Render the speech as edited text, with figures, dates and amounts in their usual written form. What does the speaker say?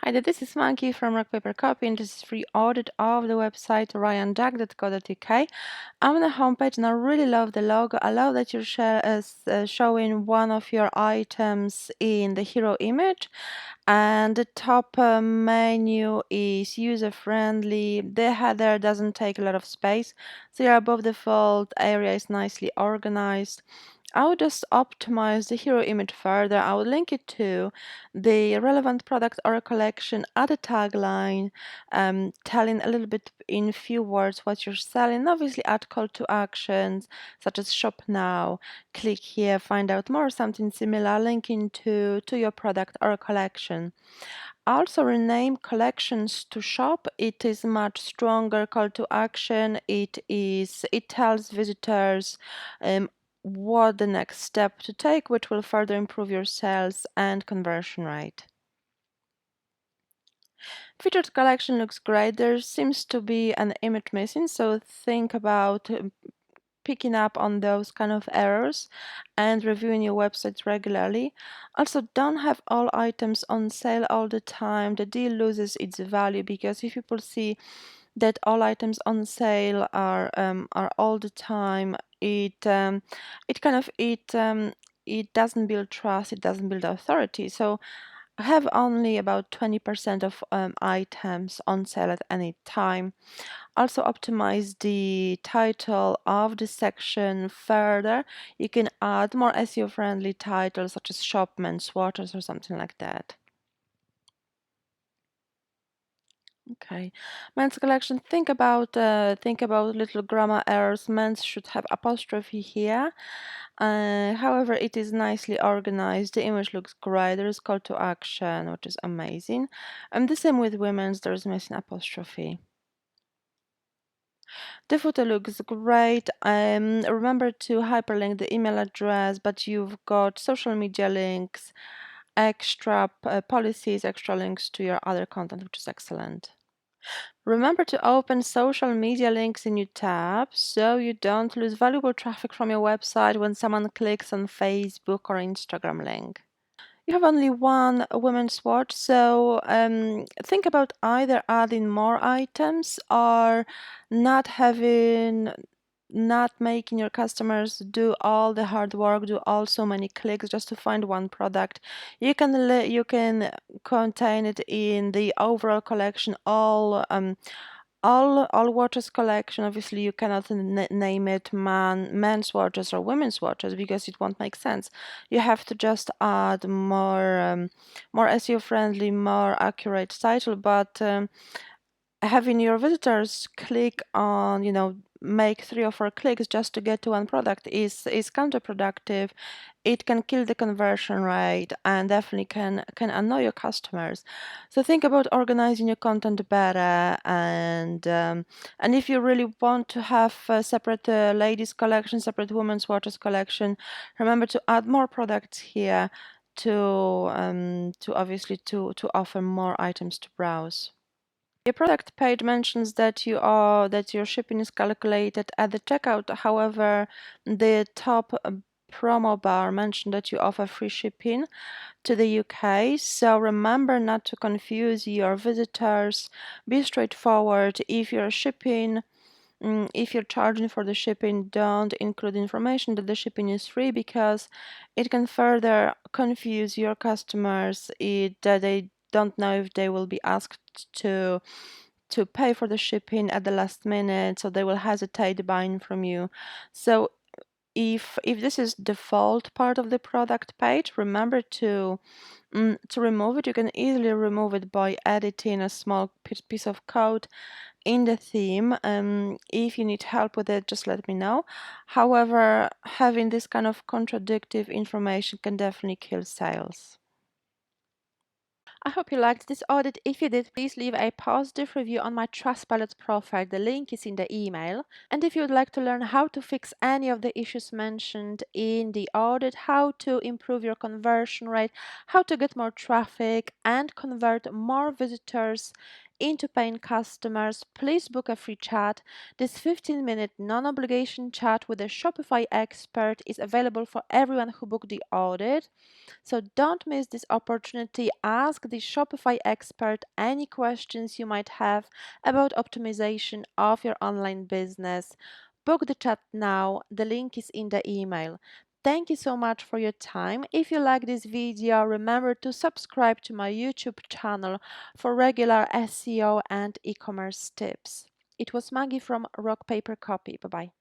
Hi there, this is Monkey from Rock Paper Copy, and this is free audit of the website ryanjack.co.uk. I'm on the homepage and I really love the logo. I love that you're showing one of your items in the hero image, and the top menu is user friendly. The header doesn't take a lot of space, so your above the fold area is nicely organized. I would just optimize the hero image further. I would link it to the relevant product or collection, add a tagline, telling a little bit in few words what you're selling. Obviously, add call to actions such as shop now, click here, find out more, something similar, linking to your product or collection. Also rename collections to shop. It is much stronger call to action. It tells visitors what the next step to take, which will further improve your sales and conversion rate. Featured collection looks great. There seems to be an image missing, so think about picking up on those kind of errors and reviewing your website regularly. Also, don't have all items on sale all the time. The deal loses its value because if people see that all items on sale are all the time, it doesn't build trust, it doesn't build authority. So have only about 20% of items on sale at any time. Also optimize the title of the section further. You can add more SEO friendly titles such as shop, men's watches, or something like that. Okay, men's collection. Think about little grammar errors. Men's should have apostrophe here. However, it is nicely organized. The image looks great. There is call to action, which is amazing. And the same with women's. There is missing apostrophe. The footer looks great. Remember to hyperlink the email address, but you've got social media links, extra policies, extra links to your other content, which is excellent. Remember to open social media links in your tab so you don't lose valuable traffic from your website when someone clicks on Facebook or Instagram link. You have only one women's watch, so think about either adding more items or not having, not making your customers do all the hard work, do all so many clicks just to find one product. You can contain it in the overall collection, all watches collection. Obviously you cannot name it men's watches or women's watches because it won't make sense. You have to just add more SEO friendly, more accurate title, but having your visitors click on, make 3 or 4 clicks just to get to one product is counterproductive. It can kill the conversion rate and definitely can annoy your customers. So think about organizing your content better, and if you really want to have a separate ladies collection, separate women's watches collection, remember to add more products here to obviously to offer more items to browse. Your product page mentions that your shipping is calculated at the checkout. However, the top promo bar mentioned that you offer free shipping to the UK. So remember not to confuse your visitors. Be straightforward. If you're charging for the shipping, don't include information that the shipping is free because it can further confuse your customers. That they don't know if they will be asked to pay for the shipping at the last minute, so they will hesitate buying from you. So if this is default part of the product page, remember to remove it. You can easily remove it by editing a small piece of code in the theme. If you need help with it, just let me know. However, having this kind of contradictive information can definitely kill sales. I hope you liked this audit. If you did, please leave a positive review on my Trustpilot profile. The link is in the email. And if you would like to learn how to fix any of the issues mentioned in the audit, how to improve your conversion rate, how to get more traffic and convert more visitors into paying customers, please book a free chat. This 15-minute non-obligation chat with a Shopify expert is available for everyone who booked the audit. So don't miss this opportunity. Ask the Shopify expert any questions you might have about optimization of your online business. Book the chat now. The link is in the email. Thank you so much for your time. If you like this video, remember to subscribe to my YouTube channel for regular SEO and e-commerce tips. It was Maggie from Rock Paper Copy. Bye bye.